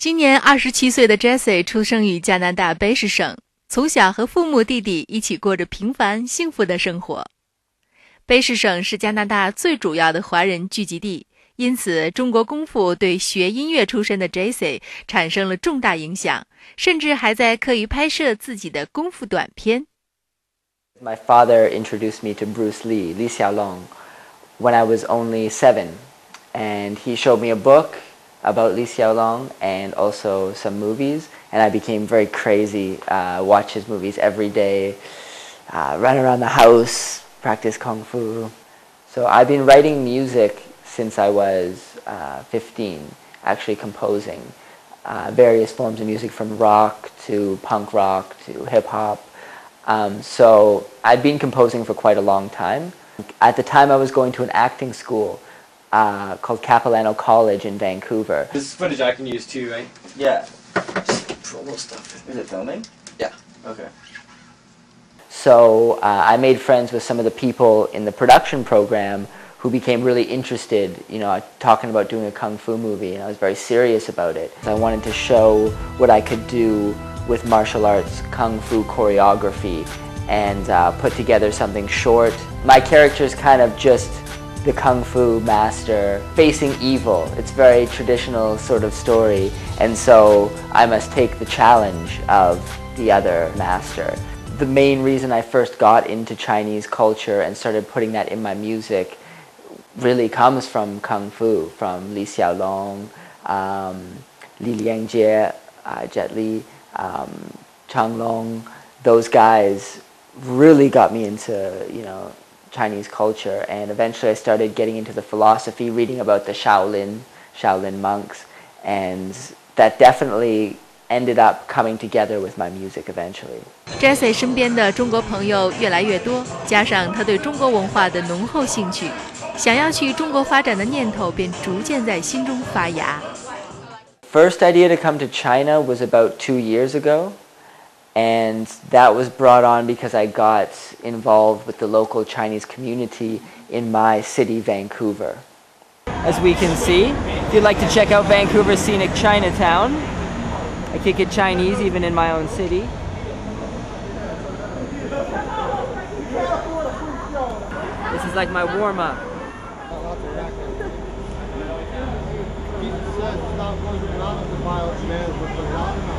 今年27岁的 Jessie 出生于加拿大卑诗省，从小和父母弟弟一起过着平凡幸福的生活。卑诗省是加拿大最主要的华人聚集地，因此中国功夫对学音乐出身的 Jessie 产生了重大影响，甚至还在课余拍摄自己的功夫短片。My father introduced me to Bruce Lee, Li Xiaolong, when I was only 7, and he showed me a book about Li Xiaolong and also some movies, and I became very crazy, watch his movies every day, run around the house, practice kung fu. So I've been writing music since I was 15, actually composing various forms of music from rock to punk rock to hip hop. So I'd been composing for quite a long time. At the time I was going to an acting school called Capilano College in Vancouver. This is footage I can use too, right? Yeah. Just promo stuff. Is it filming? Yeah. Okay. So I made friends with some of the people in the production program who became really interested, talking about doing a kung fu movie, and I was very serious about it. I wanted to show what I could do with martial arts kung fu choreography and put together something short. My character is kind of just the kung fu master facing evil. It's a very traditional sort of story, and so I must take the challenge of the other master. The main reason I first got into Chinese culture and started putting that in my music really comes from kung fu, from Li Xiaolong, Li Liangjie, Jet Li, Chang Long. Those guys really got me into, Chinese culture, and eventually I started getting into the philosophy, reading about the Shaolin monks, and that definitely ended up coming together with my music eventually. Jessie 身边的中国朋友越来越多，加上他对中国文化的浓厚兴趣，想要去中国发展的念头便逐渐在心中发芽。First idea to come to China was about 2 years ago, and that was brought on because I got involved with the local Chinese community in my city, Vancouver. As we can see, if you'd like to check out Vancouver's scenic Chinatown, I kick it Chinese even in my own city. This is like my warm-up.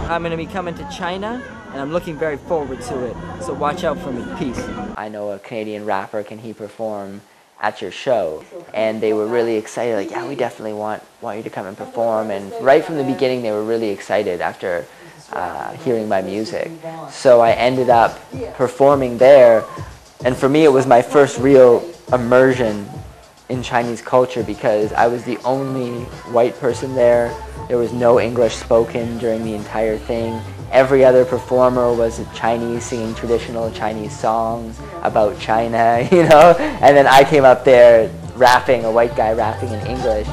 I'm going to be coming to China, and I'm looking very forward to it, so watch out for me. Peace. I know a Canadian rapper, can he perform at your show? And they were really excited, like, yeah, we definitely want you to come and perform. And right from the beginning they were really excited after hearing my music. So I ended up performing there, and for me it was my first real immersion in Chinese culture because I was the only white person there. There was no English spoken during the entire thing. Every other performer was Chinese, singing traditional Chinese songs about China, and then I came up there rapping, a white guy rapping in English.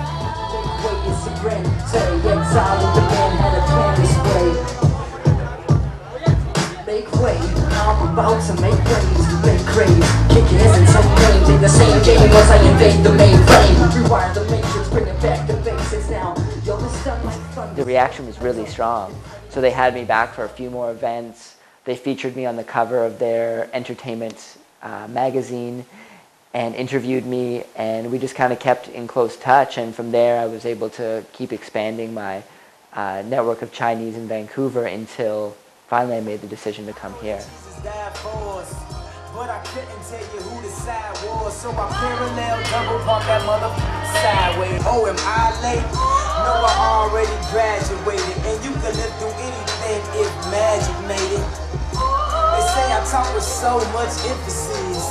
The reaction was really strong, so they had me back for a few more events. They featured me on the cover of their entertainment magazine and interviewed me, and we just kind of kept in close touch, and from there I was able to keep expanding my network of Chinese in Vancouver until finally I made the decision to come here. But I couldn't tell you who the side was, so I parallel double park that motherfucker sideways. Oh, am I late? No, I already graduated, and you can live through anything if magic made it. They say I talk with so much emphasis.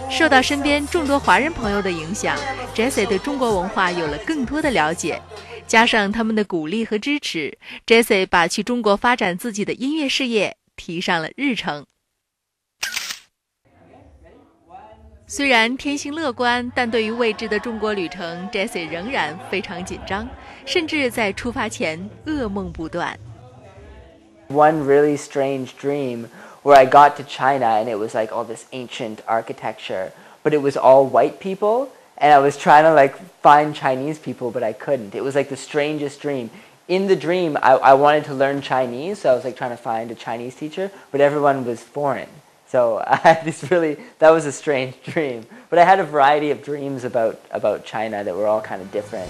受到身边众多华人朋友的影响 ，Jessie 对中国文化有了更多的了解，加上他们的鼓励和支持 ，Jessie 把去中国发展自己的音乐事业提上了日程。虽然天性乐观，但对于未知的中国旅程 ，Jessie 仍然非常紧张，甚至在出发前噩梦不断。One really strange dream where I got to China and it was like all this ancient architecture, but it was all white people, and I was trying to find Chinese people, but I couldn't. It was like the strangest dream. in the dream, I wanted to learn Chinese, so I was like trying to find a Chinese teacher, but everyone was foreign. So I had that was a strange dream. But I had a variety of dreams about China that were all kind of different.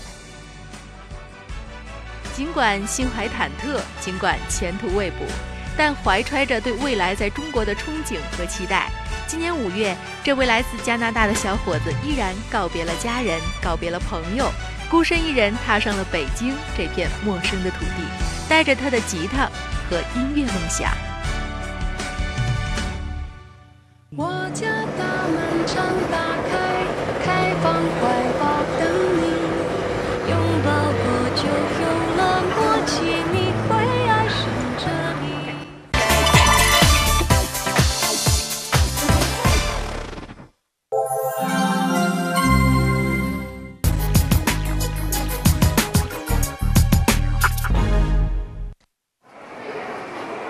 尽管心怀忐忑，尽管前途未卜，但怀揣着对未来在中国的憧憬和期待，今年5月，这位来自加拿大的小伙子依然告别了家人，告别了朋友，孤身一人踏上了北京这片陌生的土地，带着他的吉他和音乐梦想。我家大门常打开，开放怀抱等你，拥抱过就有了默契，你会爱上这里。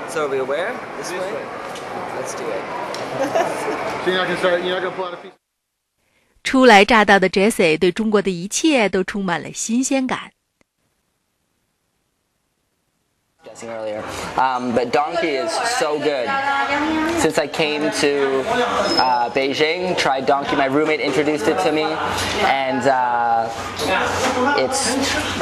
So are we where? This way? Let's do it. So you're not gonna pull out a piece? 初来乍到的 Jessie 对中国的一切都充满了新鲜感。Earlier, but donkey is so good. Since I came to Beijing, tried donkey. My roommate introduced it to me, and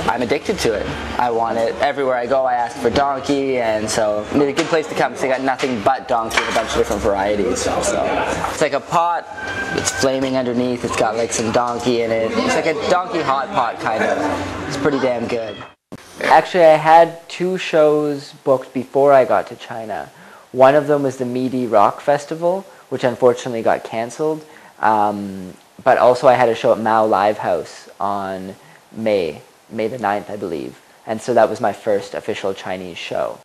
I'm addicted to it. I want it everywhere I go. I ask for donkey, and so it's a good place to come because they got nothing but donkey in a bunch of different varieties. So it's like a pot. It's flaming underneath. It's got like some donkey in it. It's like a donkey hot pot kind of. It's pretty damn good. Actually, I had 2 shows booked before I got to China. One of them was the Meaty Rock Festival, which unfortunately got cancelled. But also I had a show at Mao Live House on May the 9th, I believe. And so that was my first official Chinese show.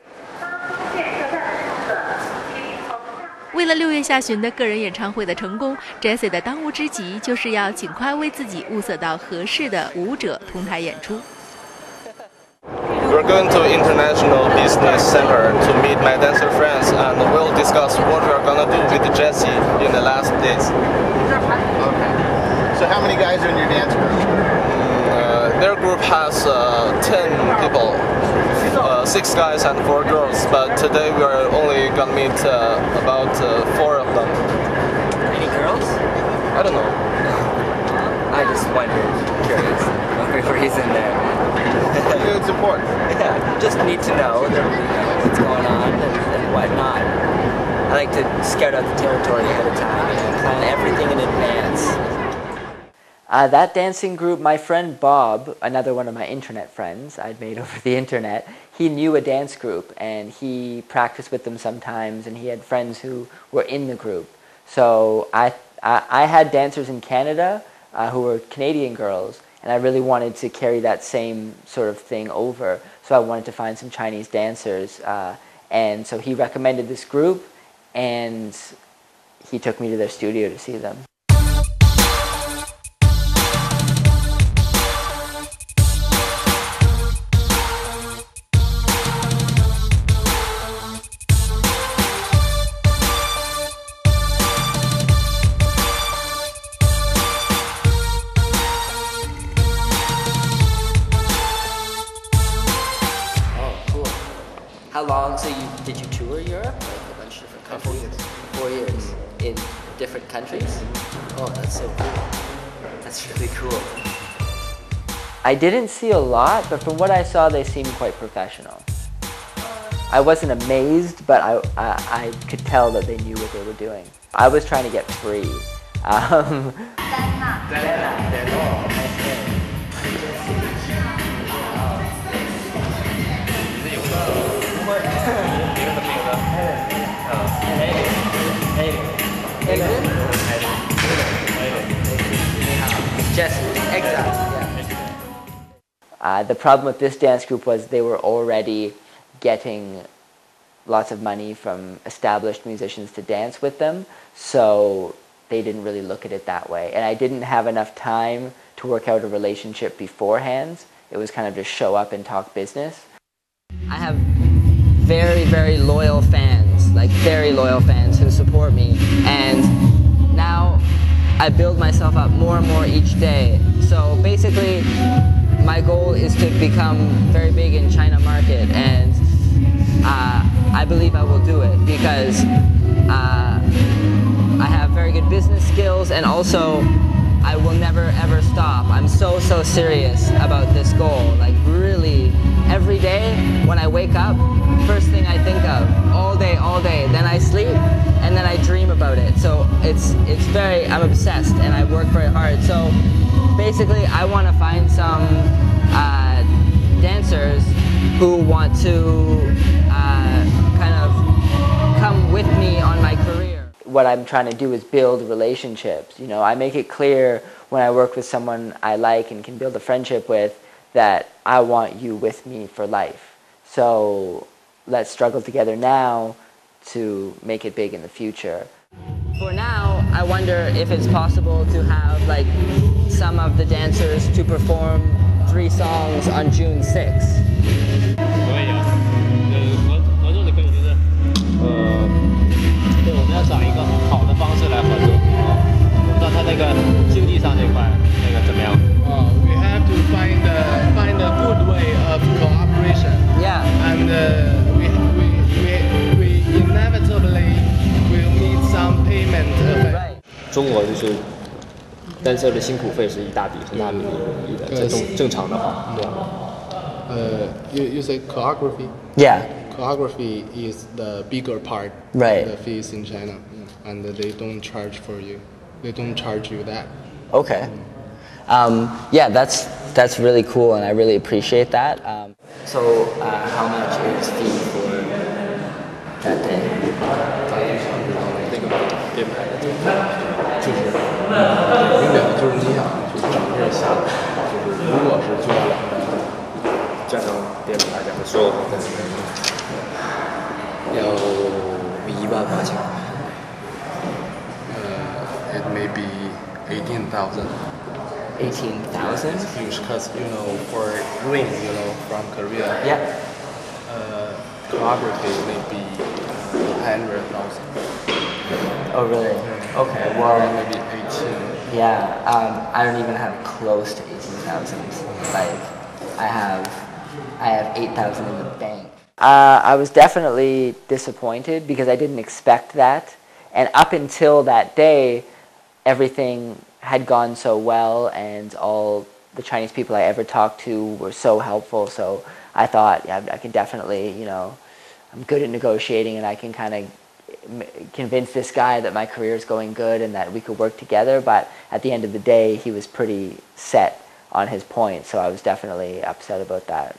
为了6月下旬的个人演唱会的成功 ，Jessie 的当务之急就是要尽快为自己物色到合适的舞者同台演出。We're going to International Business Center to meet my dancer friends, and we'll discuss what we're gonna do with Jessie in the last days. Okay. So how many guys are in your dance group? Their group has 10 people, 6 guys and 4 girls, but today we're only gonna meet about 4 of them. Any girls? I don't know. I just wondered, curious, no reason there. It's important. Yeah, just need to know what's going on and whatnot. I like to scout out the territory ahead of time and plan everything in advance. That dancing group, my friend Bob, another one of my internet friends I'd made over the internet, he knew a dance group and he practiced with them sometimes, and he had friends who were in the group. So I had dancers in Canada who were Canadian girls, and I really wanted to carry that same sort of thing over. So I wanted to find some Chinese dancers, and so he recommended this group, and he took me to their studio to see them. How long? So did you tour Europe? Like a bunch of different countries? 4 years. In different countries? Oh, that's so cool. That's really cool. I didn't see a lot, but from what I saw, they seemed quite professional. I wasn't amazed, but I could tell that they knew what they were doing. I was trying to get free. The problem with this dance group was they were already getting lots of money from established musicians to dance with them, so they didn't really look at it that way. And I didn't have enough time to work out a relationship beforehand. It was kind of just show up and talk business. I have very, very loyal fans, like very loyal fans who support me, and now I build myself up more and more each day. So basically, my goal is to become very big in China market, and I believe I will do it because I have very good business skills, and also I will never ever stop. I'm so serious about this goal. Like really, every day when I wake up, first thing I think of, all day. Then I sleep, and then I dream about it. So it's very, I'm obsessed, and I work very hard. So basically, I want to find some dancers who want to kind of come with me on my career. What I'm trying to do is build relationships. You know, I make it clear when I work with someone I like and can build a friendship with that I want you with me for life. So let's struggle together now to make it big in the future. For now, I wonder if it's possible to have like some of the dancers to perform 3 songs on June 6th. 可以啊，合作的可以就是，对，我们要找一个好的方式来合作。我不知道他那个经济上这块那个怎么样。We have to find a good way of cooperation. Yeah. And we inevitably will need some payment. Right. 中国就是单车的辛苦费是一大笔很大比例的，这正常的话，对吧？You say choreography? Yeah. Choreography is the bigger part Right. of the fees in China, and they don't charge for you. They don't charge you that. Okay. Yeah, that's really cool, and I really appreciate that. So how much is fee for that day? 那个编排的就是明显的就是你想就是整个下来，就是如果是就要2个加上编排两个所有的，要18000块。It may be 18,000. 18,000? Because for ring, from Korea. Yeah. Choreography may be 100,000. Oh, really? Okay, well, Maybe 18. yeah, I don't even have close to 18,000. Like, I have 8,000 in the bank. I was definitely disappointed because I didn't expect that. And up until that day, everything had gone so well, and all the Chinese people I ever talked to were so helpful. So I thought, yeah, I can definitely, I'm good at negotiating, and I can kind of convince this guy that my career is going good and that we could work together. But at the end of the day, he was pretty set on his point, so I was definitely upset about that.